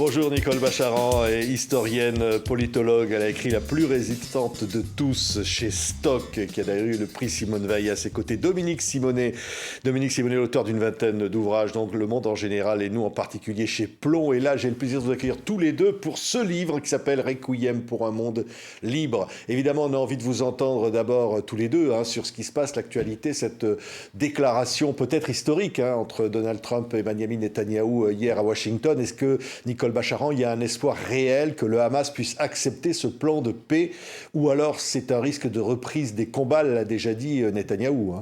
Bonjour Nicole Bacharan, historienne, politologue. Elle a écrit La plus résistante de tous chez Stock, qui a d'ailleurs eu le prix Simone Veil. À ses côtés, Dominique Simonet. Dominique Simonet, l'auteur d'une vingtaine d'ouvrages, donc Le Monde en général et nous en particulier chez Plomb. Et là, j'ai le plaisir de vous accueillir tous les deux pour ce livre qui s'appelle Requiem pour un monde libre. Évidemment, on a envie de vous entendre d'abord tous les deux sur ce qui se passe, l'actualité, cette déclaration peut-être historique entre Donald Trump et Benjamin Netanyahou hier à Washington. Est-ce que, Nicole Bacharan, il y a un espoir réel que le Hamas puisse accepter ce plan de paix, ou alors c'est un risque de reprise des combats, l'a déjà dit Netanyahou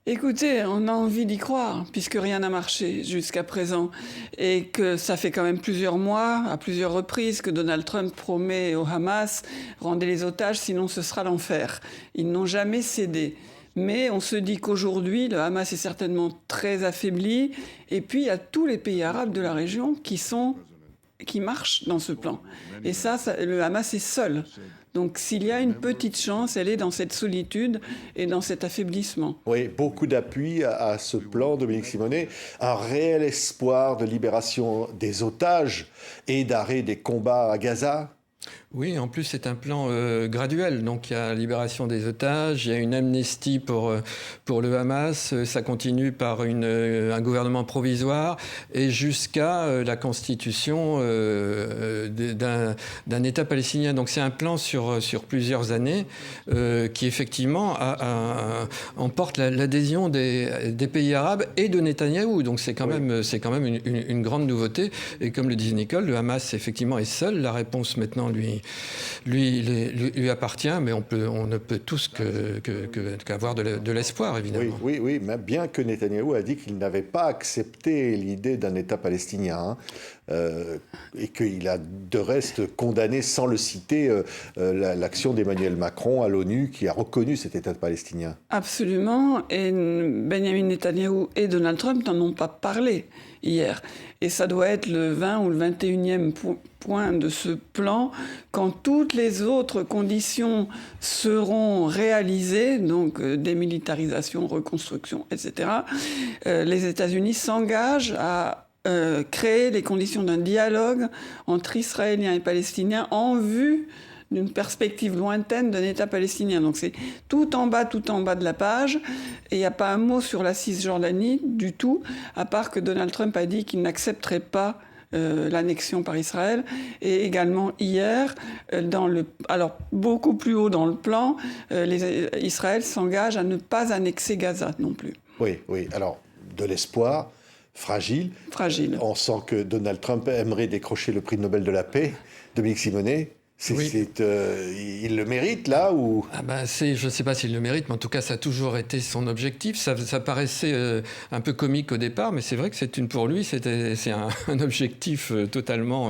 Écoutez, on a envie d'y croire, puisque rien n'a marché jusqu'à présent, et que ça fait quand même plusieurs mois, à plusieurs reprises, que Donald Trump promet au Hamas « rendez les otages, sinon ce sera l'enfer ». Ils n'ont jamais cédé. Mais on se dit qu'aujourd'hui, le Hamas est certainement très affaibli, et puis il y a tous les pays arabes de la région qui marchent dans ce plan. Et ça, le Hamas est seul. Donc s'il y a une petite chance, elle est dans cette solitude et dans cet affaiblissement. Oui, beaucoup d'appui à ce plan, Dominique Simonet. Un réel espoir de libération des otages et d'arrêt des combats à Gaza. Oui, en plus c'est un plan graduel, donc il y a libération des otages, il y a une amnistie pour le Hamas, ça continue par un gouvernement provisoire et jusqu'à la constitution d'un État palestinien. Donc c'est un plan sur plusieurs années qui effectivement emporte l'adhésion des pays arabes et de Netanyahou. Donc c'est quand même une grande nouveauté. Et comme le disait Nicole, le Hamas effectivement est seul. La réponse maintenant lui appartient, mais on ne peut tous qu'avoir de l'espoir, évidemment. Oui, mais bien que Netanyahou a dit qu'il n'avait pas accepté l'idée d'un État palestinien, et qu'il a de reste condamné, sans le citer, l'action d'Emmanuel Macron à l'ONU, qui a reconnu cet État palestinien. Absolument, et Benjamin Netanyahou et Donald Trump n'en ont pas parlé hier. Et ça doit être le 20 ou le 21e point de ce plan, quand toutes les autres conditions seront réalisées, donc démilitarisation, reconstruction, etc., les États-Unis s'engagent à créer les conditions d'un dialogue entre Israéliens et Palestiniens en vue d'une perspective lointaine d'un État palestinien. Donc c'est tout en bas de la page, et il n'y a pas un mot sur la Cisjordanie du tout, à part que Donald Trump a dit qu'il n'accepterait pas l'annexion par Israël, et également hier, alors beaucoup plus haut dans le plan, Israël s'engage à ne pas annexer Gaza non plus. Oui, alors de l'espoir. Fragile. On sent que Donald Trump aimerait décrocher le prix Nobel de la paix. Dominique Simonet, il le mérite, là, ou... Je ne sais pas s'il le mérite, mais en tout cas, ça a toujours été son objectif. Ça paraissait un peu comique au départ, mais c'est vrai que pour lui, c'est un objectif totalement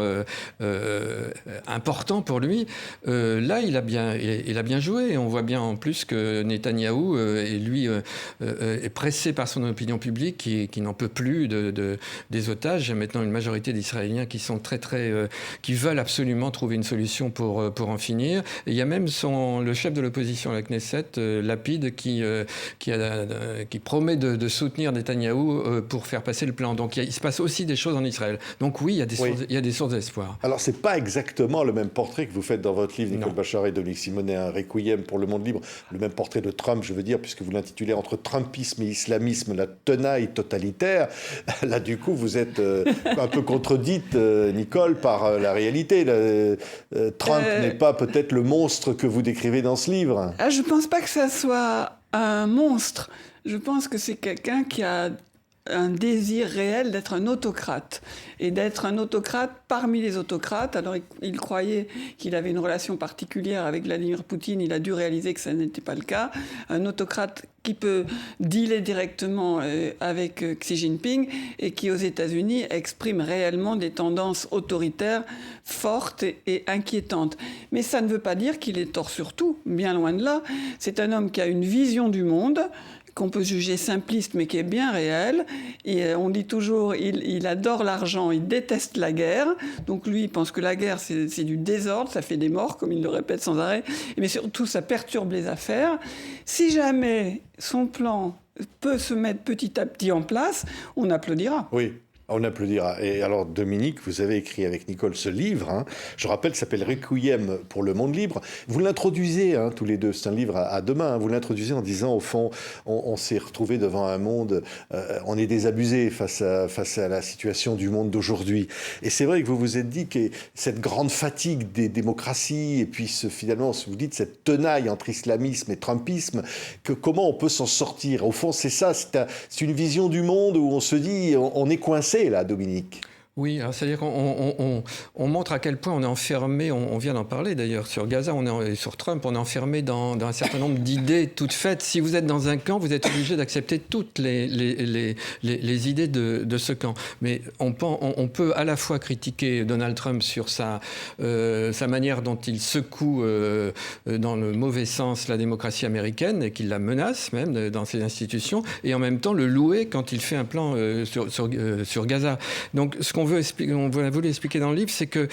important pour lui. Là, il a bien joué, et on voit bien en plus que Netanyahou, est pressé par son opinion publique, qui n'en peut plus des otages. Il y a maintenant une majorité d'Israéliens qui sont qui veulent absolument trouver une solution pour en finir. Et il y a même le chef de l'opposition à la Knesset, Lapid, qui promet de soutenir Netanyahou pour faire passer le plan. Donc il se passe aussi des choses en Israël. Donc oui, il y a des sources d'espoir. Alors c'est pas exactement le même portrait que vous faites dans votre livre, Nicole Bacharan et Dominique Simonet, un Requiem pour le monde libre, le même portrait de Trump, je veux dire, puisque vous l'intitulez Entre Trumpisme et islamisme, la tenaille totalitaire. Là, du coup, vous êtes un peu contredite, Nicole, par la réalité. Trump n'est pas peut-être le monstre que vous décrivez dans ce livre. Je ne pense pas que ça soit un monstre. Je pense que c'est quelqu'un qui a un désir réel d'être un autocrate, et d'être un autocrate parmi les autocrates. Alors il croyait qu'il avait une relation particulière avec Vladimir Poutine, il a dû réaliser que ça n'était pas le cas. Un autocrate qui peut dealer directement avec Xi Jinping, et qui aux États-Unis exprime réellement des tendances autoritaires fortes et inquiétantes. Mais ça ne veut pas dire qu'il est tort sur tout, bien loin de là. C'est un homme qui a une vision du monde, qu'on peut juger simpliste, mais qui est bien réel. Et on dit toujours, il adore l'argent, il déteste la guerre. Donc lui, il pense que la guerre, c'est du désordre, ça fait des morts, comme il le répète sans arrêt. Mais surtout, ça perturbe les affaires. Si jamais son plan peut se mettre petit à petit en place, on applaudira. Oui. On applaudira. Et alors, Dominique, vous avez écrit avec Nicole ce livre, hein, je rappelle, ça s'appelle Requiem pour le monde libre. Vous l'introduisez, hein, tous les deux, c'est un livre à deux mains, hein, vous l'introduisez en disant, au fond, on s'est retrouvé devant un monde, on est désabusé face à la situation du monde d'aujourd'hui. Et c'est vrai que vous vous êtes dit que cette grande fatigue des démocraties, et puis finalement, vous dites, cette tenaille entre islamisme et trumpisme, que comment on peut s'en sortir? Au fond, c'est ça, c'est une vision du monde où on se dit, on est coincé là, Dominique. Oui, c'est-à-dire qu'on montre à quel point on est enfermé, on vient d'en parler d'ailleurs, sur Gaza, et sur Trump, on est enfermé dans un certain nombre d'idées toutes faites. Si vous êtes dans un camp, vous êtes obligé d'accepter toutes les idées de ce camp. Mais on peut à la fois critiquer Donald Trump sur sa manière dont il secoue dans le mauvais sens la démocratie américaine et qu'il la menace même dans ses institutions, et en même temps le louer quand il fait un plan sur Gaza. Donc ce qu'on a voulu expliquer dans le livre, c'est que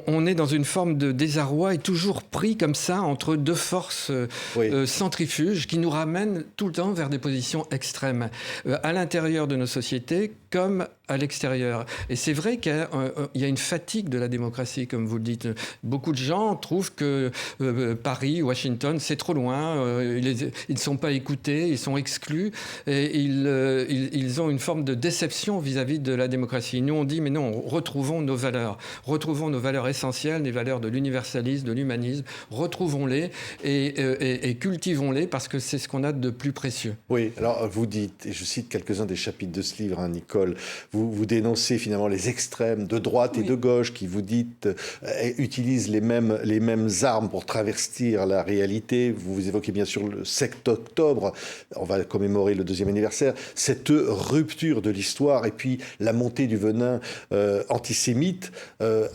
on est dans une forme de désarroi et toujours pris comme ça entre deux forces centrifuges qui nous ramènent tout le temps vers des positions extrêmes, à l'intérieur de nos sociétés comme à l'extérieur. Et c'est vrai qu'il y a une fatigue de la démocratie, comme vous le dites. Beaucoup de gens trouvent que Paris, Washington, c'est trop loin, ils ne sont pas écoutés, ils sont exclus, et ils ont une forme de déception vis-à-vis de la démocratie. Nous, on dit, mais non, retrouvons nos valeurs essentielles, les valeurs de l'universalisme, de l'humanisme, retrouvons-les et cultivons-les, parce que c'est ce qu'on a de plus précieux. Oui, alors vous dites, et je cite quelques-uns des chapitres de ce livre, hein, Nicole, vous dénoncez finalement les extrêmes de droite et de gauche qui, vous dites, utilisent les mêmes armes pour travestir la réalité. Vous évoquez bien sûr le 7 octobre, on va commémorer le 2e anniversaire, cette rupture de l'histoire et puis la montée du venin antisémite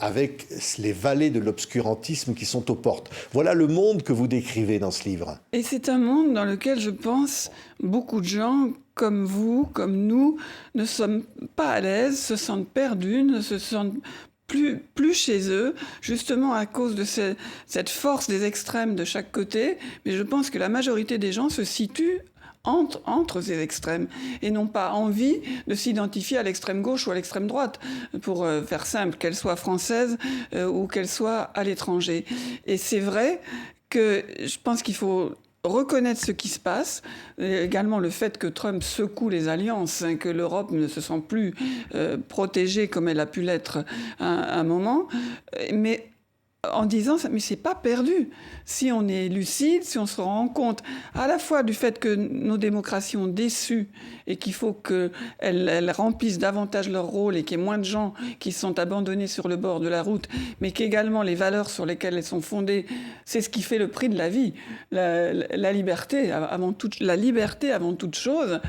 avec les vallées de l'obscurantisme qui sont aux portes. Voilà le monde que vous décrivez dans ce livre. Et c'est un monde dans lequel, je pense, beaucoup de gens comme vous, comme nous, ne sommes pas à l'aise, se sentent perdus, ne se sentent plus chez eux, justement à cause de cette force des extrêmes de chaque côté. Mais je pense que la majorité des gens se situent entre ces extrêmes et n'ont pas envie de s'identifier à l'extrême gauche ou à l'extrême droite, pour faire simple, qu'elle soit française ou qu'elle soit à l'étranger. Et c'est vrai que je pense qu'il faut reconnaître ce qui se passe, également le fait que Trump secoue les alliances, hein, que l'Europe ne se sent plus protégée comme elle a pu l'être à un moment, mais en disant, mais c'est pas perdu. Si on est lucide, si on se rend compte à la fois du fait que nos démocraties ont déçu et qu'il faut qu'elles remplissent davantage leur rôle et qu'il y ait moins de gens qui sont abandonnés sur le bord de la route, mais qu'également les valeurs sur lesquelles elles sont fondées, c'est ce qui fait le prix de la vie. La liberté avant toute chose.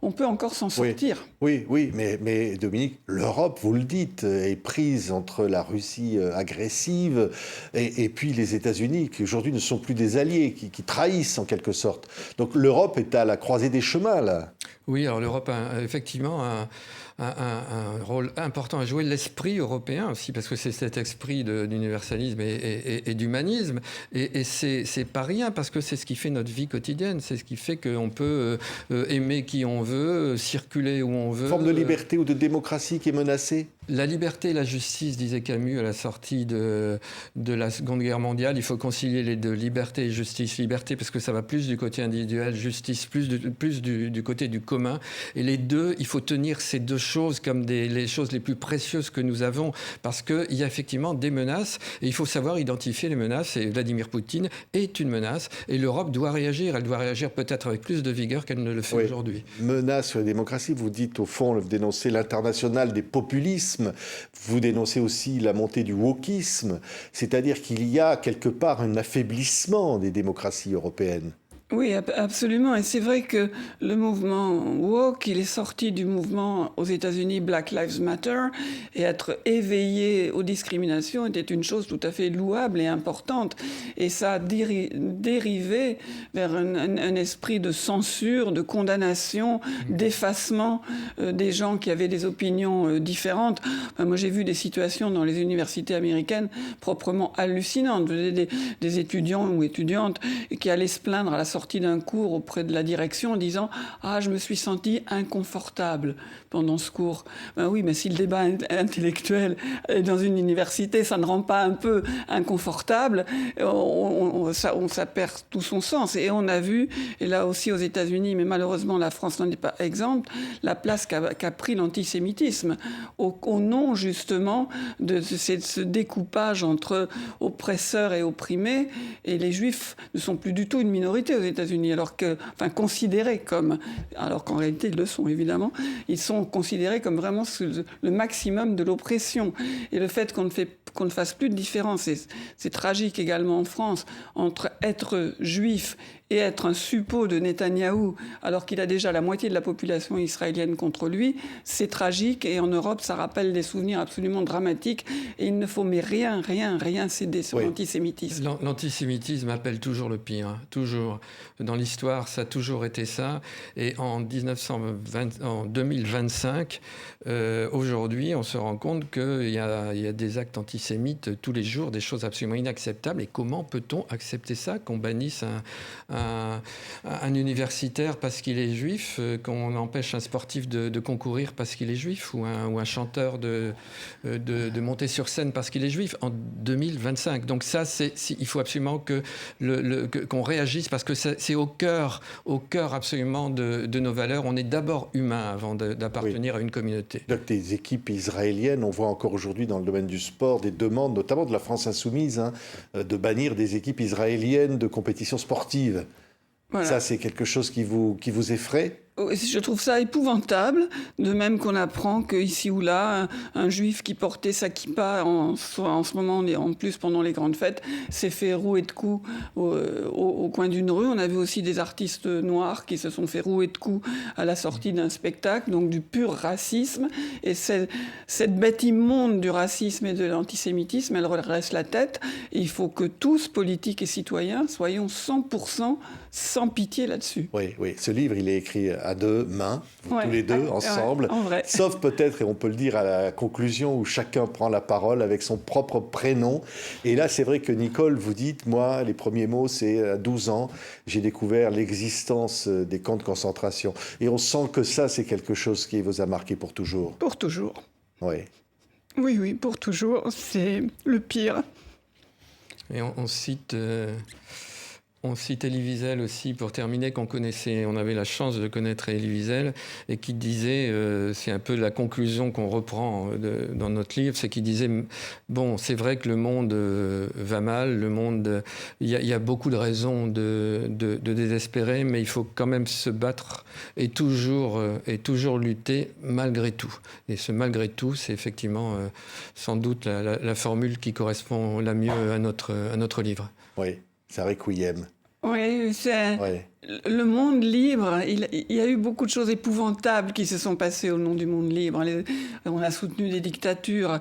On peut encore s'en sortir. Oui, mais Dominique, l'Europe, vous le dites, est prise entre la Russie agressive et puis les États-Unis, qui aujourd'hui ne sont plus des alliés, qui trahissent en quelque sorte. Donc l'Europe est à la croisée des chemins, là. Oui, alors l'Europe a effectivement un rôle important à jouer, l'esprit européen aussi, parce que c'est cet esprit d'universalisme et d'humanisme. Et c'est pas rien, parce que c'est ce qui fait notre vie quotidienne, c'est ce qui fait qu'on peut aimer qui on veut, circuler où on veut. Forme de liberté ou de démocratie qui est menacée. La liberté et la justice, disait Camus à la sortie de la Seconde Guerre mondiale. Il faut concilier les deux, liberté et justice. Liberté parce que ça va plus du côté individuel, justice plus du côté du commun. Et les deux, il faut tenir ces deux choses comme les choses les plus précieuses que nous avons, parce qu'il y a effectivement des menaces et il faut savoir identifier les menaces. Et Vladimir Poutine est une menace et l'Europe doit réagir. Elle doit réagir peut-être avec plus de vigueur qu'elle ne le fait aujourd'hui. Menace sur la démocratie, vous dites au fond, vous dénoncez l'international des populismes. Vous dénoncez aussi la montée du wokisme, c'est-à-dire qu'il y a quelque part un affaiblissement des démocraties européennes. Oui, absolument. Et c'est vrai que le mouvement woke, il est sorti du mouvement aux États-Unis Black Lives Matter, et être éveillé aux discriminations était une chose tout à fait louable et importante. Et ça a dérivé vers un esprit de censure, de condamnation, d'effacement des gens qui avaient des opinions différentes. Enfin, moi, j'ai vu des situations dans les universités américaines proprement hallucinantes. Des étudiants ou étudiantes qui allaient se plaindre à la sortie d'un cours auprès de la direction en disant « Ah, je me suis senti inconfortable pendant ce cours. » Ben oui, mais si le débat intellectuel est dans une université, ça ne rend pas un peu inconfortable, ça perd tout son sens. Et on a vu, et là aussi aux États-Unis, mais malheureusement la France n'en est pas exemple, la place qu'a pris l'antisémitisme au nom justement de ce découpage entre oppresseurs et opprimés. Et les Juifs ne sont plus du tout une minorité aux États-Unis, considérés comme, alors qu'en réalité ils le sont évidemment, ils sont considérés comme vraiment le maximum de l'oppression. Et le fait qu'on ne fasse plus de différence, c'est tragique également en France, entre être juif et être un suppôt de Netanyahou, alors qu'il a déjà la moitié de la population israélienne contre lui, c'est tragique. Et en Europe, ça rappelle des souvenirs absolument dramatiques. Et il ne faut rien céder sur l'antisémitisme. L'antisémitisme appelle toujours le pire, hein, toujours. Dans l'histoire, ça a toujours été ça. Et en 2025, aujourd'hui, on se rend compte qu'il y a des actes antisémites tous les jours, des choses absolument inacceptables. Et comment peut-on accepter ça, qu'on bannisse un universitaire parce qu'il est juif, qu'on empêche un sportif de concourir parce qu'il est juif, ou un chanteur de monter sur scène parce qu'il est juif en 2025. Donc ça, il faut absolument qu'on réagisse, parce que c'est au cœur absolument de nos valeurs. On est d'abord humain avant d'appartenir à une communauté. Donc des équipes israéliennes, on voit encore aujourd'hui dans le domaine du sport des demandes, notamment de la France insoumise, de bannir des équipes israéliennes de compétition sportive. Voilà. Ça, c'est quelque chose qui vous effraie ? Je trouve ça épouvantable, de même qu'on apprend qu'ici ou là, un juif qui portait sa kippa en ce moment, en plus pendant les grandes fêtes, s'est fait rouer de coups au coin d'une rue. On a vu aussi des artistes noirs qui se sont fait rouer de coups à la sortie d'un spectacle, donc du pur racisme. Et cette bête immonde du racisme et de l'antisémitisme, elle redresse la tête. Et il faut que tous, politiques et citoyens, soyons 100% sans pitié là-dessus. Oui, ce livre, il est écrit à deux mains, tous les deux, ensemble. Sauf peut-être, et on peut le dire à la conclusion, où chacun prend la parole avec son propre prénom. Et là, c'est vrai que Nicole, vous dites, moi, les premiers mots, c'est à 12 ans, j'ai découvert l'existence des camps de concentration. Et on sent que ça, c'est quelque chose qui vous a marqué pour toujours. Pour toujours. Oui. Oui, pour toujours. C'est le pire. Et on cite... On cite Elie Wiesel aussi, pour terminer, on avait la chance de connaître Elie Wiesel, et qui disait, c'est un peu la conclusion qu'on reprend dans notre livre, c'est qu'il disait, bon, c'est vrai que le monde va mal, il y a beaucoup de raisons de désespérer, mais il faut quand même se battre et toujours lutter malgré tout. Et ce malgré tout, c'est effectivement sans doute la formule qui correspond la mieux à notre livre. Oui, c'est un requiem. Oui, le monde libre, il y a eu beaucoup de choses épouvantables qui se sont passées au nom du monde libre. On a soutenu des dictatures,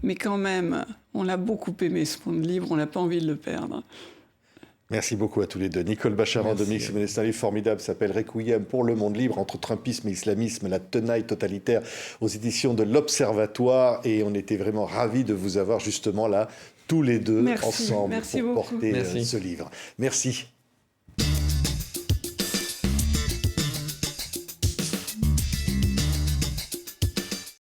mais quand même, on a beaucoup aimé ce monde libre, on n'a pas envie de le perdre. Merci beaucoup à tous les deux. Nicole Bacharan, Dominique Simonet, c'est un livre formidable, s'appelle Requiem pour le monde libre, entre Trumpisme et islamisme, la tenaille totalitaire, aux éditions de l'Observatoire. Et on était vraiment ravis de vous avoir justement là, tous les deux, ensemble, pour porter ce livre. Merci.